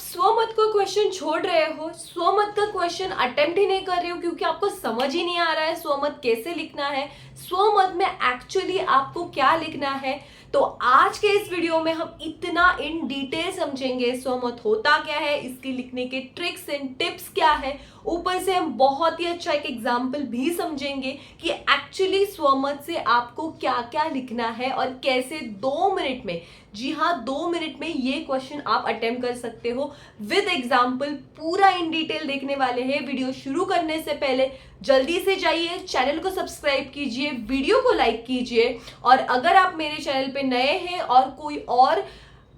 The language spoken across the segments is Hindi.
स्वमत का क्वेश्चन छोड़ रहे हो, स्वमत का क्वेश्चन अटेम्प्ट ही नहीं कर रहे हो क्योंकि आपको समझ ही नहीं आ रहा है स्वमत कैसे लिखना है, स्वमत में एक्चुअली आपको क्या लिखना है। तो आज के इस वीडियो में हम इतना इन डिटेल समझेंगे स्वमत होता क्या है, इसके लिखने के ट्रिक्स एंड टिप्स क्या है। ऊपर से हम बहुत ही अच्छा एक एग्जाम्पल भी समझेंगे कि एक्चुअली स्वमत से आपको क्या क्या लिखना है और कैसे 2 मिनट में, जी हाँ 2 मिनट में ये क्वेश्चन आप अटेम्प्ट कर सकते हो विद एग्जाम्पल। पूरा इन डिटेल देखने वाले हैं। वीडियो शुरू करने से पहले जल्दी से जाइए, चैनल को सब्सक्राइब कीजिए, वीडियो को लाइक कीजिए। और अगर आप मेरे चैनल पे नए हैं और कोई और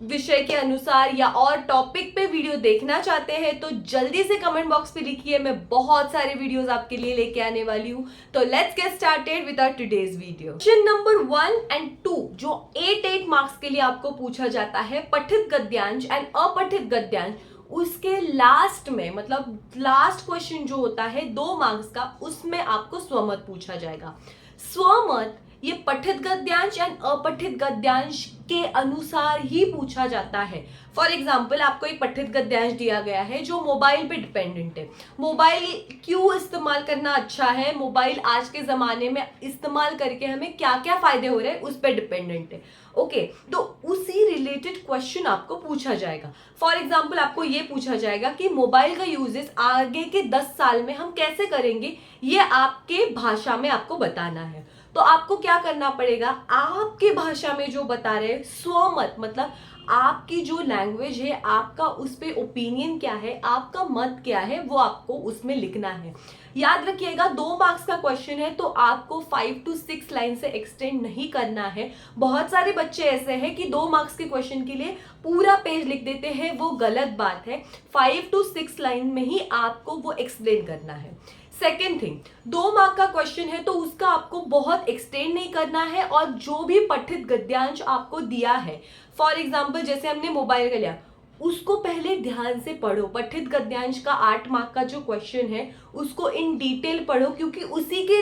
विषय के अनुसार या और टॉपिक पे वीडियो देखना चाहते हैं तो जल्दी से कमेंट बॉक्स पे लिखिए, मैं बहुत सारे वीडियोस आपके लिए लेके आने वाली हूँ। तो let's get started with our today's video. Question number 1 and 2 जो 8 मार्क्स के लिए आपको पूछा जाता है, पठित गद्यांश एंड अपठित गद्यांश, उसके लास्ट में मतलब लास्ट क्वेश्चन जो होता है 2 मार्क्स का, उसमें आपको स्वमत पूछा जाएगा। स्वमत ये पठित गद्यांश एंड अपठित गद्यांश के अनुसार ही पूछा जाता है। फॉर एग्जाम्पल आपको एक पठित गद्यांश दिया गया है जो मोबाइल पे डिपेंडेंट है। मोबाइल क्यों इस्तेमाल करना अच्छा है, मोबाइल आज के जमाने में इस्तेमाल करके हमें क्या क्या फायदे हो रहे हैं, उस पर डिपेंडेंट है। ओके, तो उसी रिलेटेड क्वेश्चन आपको पूछा जाएगा। फॉर एग्जाम्पल आपको ये पूछा जाएगा कि मोबाइल का यूजेस आगे के 10 साल में हम कैसे करेंगे, ये आपके भाषा में आपको बताना है। तो आपको क्या करना पड़ेगा, आपके भाषा में जो बता रहे स्वमत मतलब आपकी जो लैंग्वेज है, आपका उस पे ओपिनियन क्या है, आपका मत क्या है, वो आपको उसमें लिखना है। याद रखिएगा 2 मार्क्स का क्वेश्चन है तो आपको 5 to 6 लाइन से एक्सटेंड नहीं करना है। बहुत सारे बच्चे ऐसे हैं कि 2 मार्क्स के क्वेश्चन के लिए पूरा पेज लिख देते हैं, वो गलत बात है। 5 to 6 लाइन में ही आपको वो एक्सप्लेन करना है। सेकेंड थिंग, 2 मार्क का क्वेश्चन है तो उसका आपको बहुत एक्सटेंड नहीं करना है और जो भी पठित गद्यांश आपको दिया है, फॉर एग्जाम्पल जैसे हमने मोबाइल का लिया, उसको पहले ध्यान से पढ़ो। पठित गद्यांश का 8 मार्क का जो क्वेश्चन है उसको इन डिटेल पढ़ो क्योंकि उसी के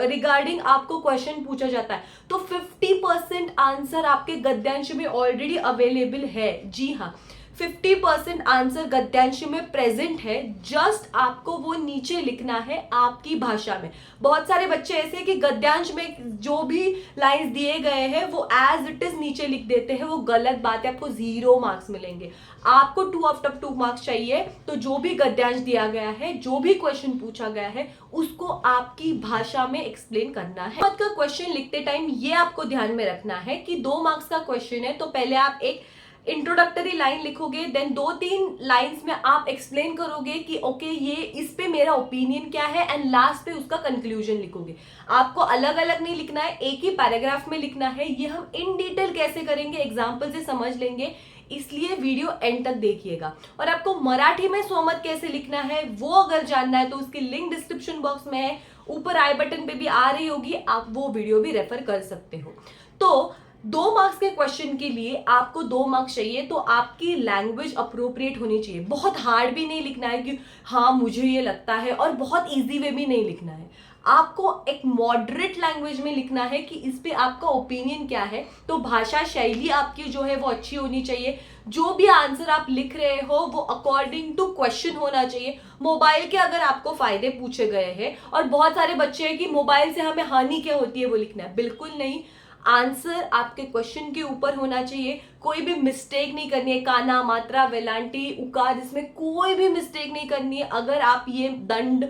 रिगार्डिंग आपको क्वेश्चन पूछा जाता है। तो 50% आंसर आपके गद्यांश में ऑलरेडी अवेलेबल है। जी हाँ, 50% आंसर गद्यांश में प्रेजेंट है, जस्ट आपको वो नीचे लिखना है आपकी भाषा में। बहुत सारे बच्चे ऐसे हैं कि गद्यांश में जो भी लाइंस दिए गए हैं वो एज इट इज नीचे लिख देते हैं, वो गलत बात है, आपको 0 मार्क्स मिलेंगे। आपको 2 आउट ऑफ 2 मार्क्स चाहिए तो जो भी गद्यांश दिया गया है, जो भी क्वेश्चन पूछा गया है, उसको आपकी भाषा में एक्सप्लेन करना है। मत का क्वेश्चन लिखते टाइम ये आपको ध्यान में रखना है कि 2 मार्क्स का क्वेश्चन है तो पहले आप एक इंट्रोडक्टरी लाइन लिखोगे, देन 2-3 लाइंस में आप एक्सप्लेन करोगे कि ओके ये इस पे मेरा ओपिनियन क्या है, एंड लास्ट पे उसका कंक्लूजन लिखोगे। आपको अलग अलग नहीं लिखना है, एक ही पैराग्राफ में लिखना है। ये हम इन डिटेल कैसे करेंगे एग्जाम्पल से समझ लेंगे, इसलिए वीडियो एंड तक देखिएगा। और आपको मराठी में स्वमत कैसे लिखना है वो अगर जानना है तो उसकी लिंक डिस्क्रिप्शन बॉक्स में है, ऊपर आई बटन पे भी आ रही होगी, आप वो वीडियो भी रेफर कर सकते हो। तो 2 मार्क्स के क्वेश्चन के लिए आपको 2 मार्क्स चाहिए तो आपकी लैंग्वेज अप्रोप्रिएट होनी चाहिए। बहुत हार्ड भी नहीं लिखना है कि हाँ मुझे ये लगता है, और बहुत इजी वे भी नहीं लिखना है। आपको एक मॉडरेट लैंग्वेज में लिखना है कि इस पे आपका ओपिनियन क्या है। तो भाषा शैली आपकी जो है वो अच्छी होनी चाहिए। जो भी आंसर आप लिख रहे हो वो अकॉर्डिंग टू क्वेश्चन होना चाहिए। मोबाइल के अगर आपको फायदे पूछे गए हैं, और बहुत सारे बच्चे हैं कि मोबाइल से हमें हानि क्या होती है वो लिखना है, बिल्कुल नहीं। आंसर आपके क्वेश्चन के ऊपर होना चाहिए, कोई भी मिस्टेक नहीं करनी है, काना मात्रा वेलांटी उकार इसमें कोई भी मिस्टेक नहीं करनी है। अगर आप ये दंड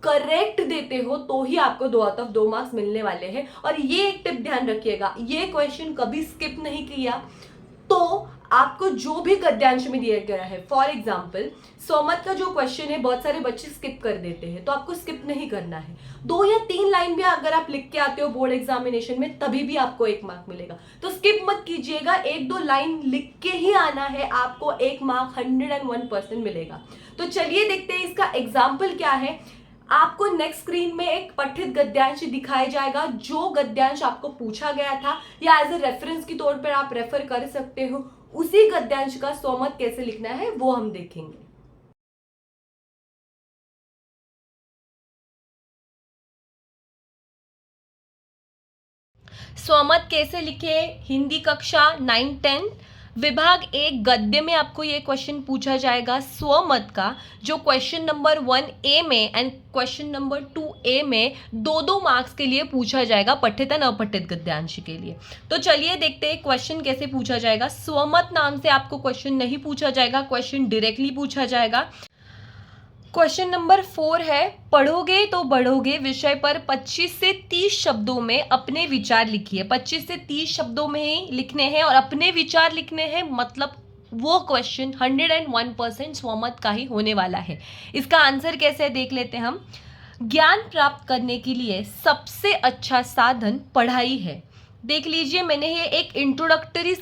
करेक्ट देते हो तो ही आपको 2 आउट ऑफ 2 मार्क्स मिलने वाले हैं। और ये एक टिप ध्यान रखिएगा, ये क्वेश्चन कभी स्किप नहीं किया तो आपको जो भी गद्यांश में दिया गया है, फॉर एग्जाम्पल स्वमत का जो क्वेश्चन है बहुत सारे बच्चे स्किप कर देते हैं, तो आपको स्किप नहीं करना है। 2 या 3 लाइन भी अगर आप लिख के आते हो बोर्ड एग्जामिनेशन में तभी भी आपको 1 मार्क मिलेगा। तो स्किप मत कीजिएगा, 1-2 लाइन लिख के ही आना है, आपको 1 मार्क 101% मिलेगा। तो चलिए देखते हैं इसका एग्जाम्पल क्या है। आपको नेक्स्ट स्क्रीन में एक पठित गद्यांश दिखाया जाएगा, जो गद्यांश आपको पूछा गया था या एज ए रेफरेंस के तौर पर आप रेफर कर सकते हो, उसी गद्यांश का स्वमत कैसे लिखना है वो हम देखेंगे। स्वमत कैसे लिखे, हिंदी कक्षा 9-10 विभाग एक गद्य में आपको ये क्वेश्चन पूछा जाएगा स्वमत का, जो क्वेश्चन नंबर 1A में एंड क्वेश्चन नंबर 2A में 2-2 मार्क्स के लिए पूछा जाएगा पठित एंड अपठित गद्यांश के लिए। तो चलिए देखते हैं क्वेश्चन कैसे पूछा जाएगा। स्वमत नाम से आपको क्वेश्चन नहीं पूछा जाएगा, क्वेश्चन डायरेक्टली पूछा जाएगा। क्वेश्चन नंबर 4 है, पढ़ोगे तो बढ़ोगे विषय पर 25 से 30 शब्दों में अपने विचार लिखिए। 25 से 30 शब्दों में ही लिखने हैं और अपने विचार लिखने हैं, मतलब वो क्वेश्चन 101% स्वमत का ही होने वाला है। इसका आंसर कैसे है देख लेते हैं हम। ज्ञान प्राप्त करने के लिए सबसे अच्छा साधन पढ़ाई है। देख लीजिए, मैंने ये एक इंट्रोडक्टरी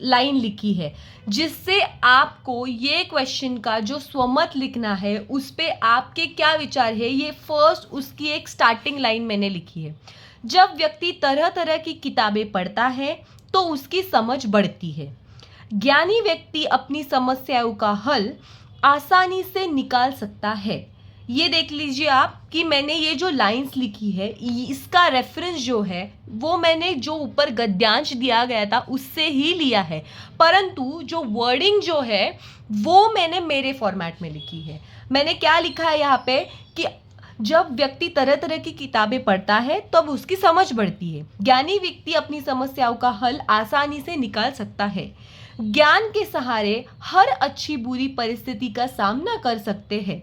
लाइन लिखी है जिससे आपको ये क्वेश्चन का जो स्वमत लिखना है उस पे आपके क्या विचार है, ये फर्स्ट उसकी एक स्टार्टिंग लाइन मैंने लिखी है। जब व्यक्ति तरह तरह की किताबें पढ़ता है तो उसकी समझ बढ़ती है। ज्ञानी व्यक्ति अपनी समस्याओं का हल आसानी से निकाल सकता है। ये देख लीजिए आप कि मैंने ये जो लाइंस लिखी है इसका रेफरेंस जो है वो मैंने जो ऊपर गद्यांश दिया गया था उससे ही लिया है, परंतु जो वर्डिंग जो है वो मैंने मेरे फॉर्मेट में लिखी है। मैंने क्या लिखा है यहाँ पे कि जब व्यक्ति तरह तरह की किताबें पढ़ता है तब उसकी समझ बढ़ती है। ज्ञानी व्यक्ति अपनी समस्याओं का हल आसानी से निकाल सकता है। ज्ञान के सहारे हर अच्छी बुरी परिस्थिति का सामना कर सकते हैं।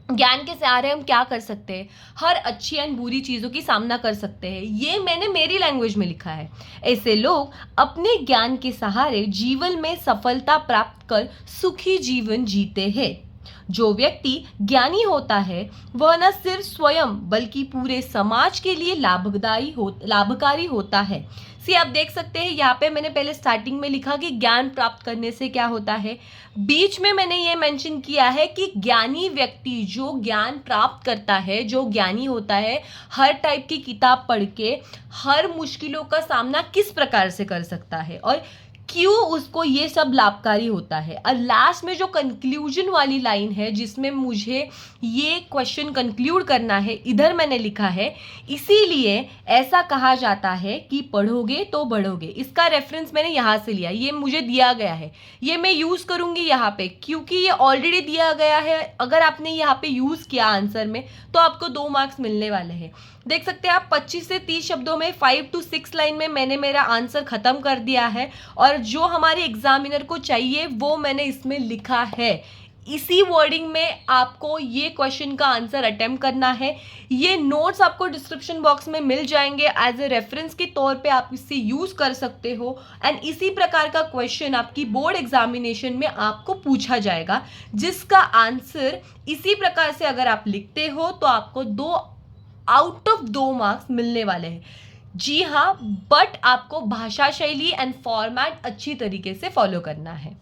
ज्ञान के सहारे हम क्या कर सकते हैं, हर अच्छी एंड बुरी चीज़ों की सामना कर सकते हैं। ये मैंने मेरी लैंग्वेज में लिखा है। ऐसे लोग अपने ज्ञान के सहारे जीवन में सफलता प्राप्त कर सुखी जीवन जीते हैं। जो व्यक्ति ज्ञानी होता है वह न सिर्फ स्वयं बल्कि पूरे समाज के लिए लाभकारी होता है। आप देख सकते हैं यहाँ पे मैंने पहले स्टार्टिंग में लिखा कि ज्ञान प्राप्त करने से क्या होता है, बीच में मैंने ये मेंशन किया है कि ज्ञानी व्यक्ति जो ज्ञान प्राप्त करता है, जो ज्ञानी होता है, हर टाइप की किताब पढ़ के हर मुश्किलों का सामना किस प्रकार से कर सकता है और क्यों उसको ये सब लाभकारी होता है। और लास्ट में जो कंक्लूजन वाली लाइन है जिसमें मुझे ये क्वेश्चन कंक्लूड करना है, इधर मैंने लिखा है इसीलिए ऐसा कहा जाता है कि पढ़ोगे तो बढ़ोगे। इसका रेफरेंस मैंने यहाँ से लिया, ये मुझे दिया गया है, ये मैं यूज़ करूँगी यहाँ पे क्योंकि ये ऑलरेडी दिया गया है। अगर आपने यहाँ पे यूज़ किया आंसर में तो आपको 2 मार्क्स मिलने वाले हैं। देख सकते हैं आप 25 से 30 शब्दों में 5 to 6 लाइन में मैंने मेरा आंसर ख़त्म कर दिया है और जो हमारे एग्जामिनर को चाहिए वो मैंने इसमें लिखा है। इसी वर्डिंग में आपको ये क्वेश्चन का आंसर अटेम्प्ट करना है। ये नोट्स आपको डिस्क्रिप्शन बॉक्स में मिल जाएंगे, एज ए रेफरेंस के तौर पे आप इससे यूज़ कर सकते हो। एंड इसी प्रकार का क्वेश्चन आपकी बोर्ड एग्जामिनेशन में आपको पूछा जाएगा जिसका आंसर इसी प्रकार से अगर आप लिखते हो तो आपको 2 आउट ऑफ 2 मार्क्स मिलने वाले हैं। जी हाँ, बट आपको भाषा शैली एंड फॉर्मेट अच्छी तरीके से फॉलो करना है।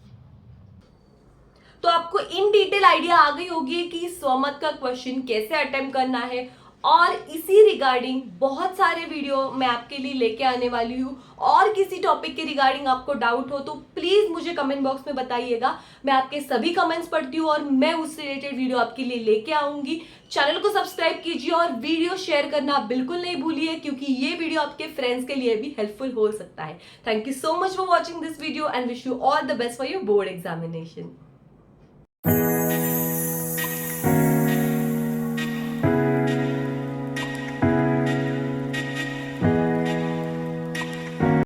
तो आपको इन डिटेल आइडिया आ गई होगी कि स्वमत का क्वेश्चन कैसे अटेम्प्ट करना है और इसी रिगार्डिंग बहुत सारे वीडियो मैं आपके लिए लेके आने वाली हूँ। और किसी टॉपिक के रिगार्डिंग आपको डाउट हो तो प्लीज़ मुझे कमेंट बॉक्स में बताइएगा। मैं आपके सभी कमेंट्स पढ़ती हूँ और मैं उससे रिलेटेड वीडियो आपके लिए लेके आऊँगी। चैनल को सब्सक्राइब कीजिए और वीडियो शेयर करना बिल्कुल नहीं भूलिए क्योंकि ये वीडियो आपके फ्रेंड्स के लिए भी हेल्पफुल हो सकता है। Thank you so much for watching this video and wish you all the best for your board examination.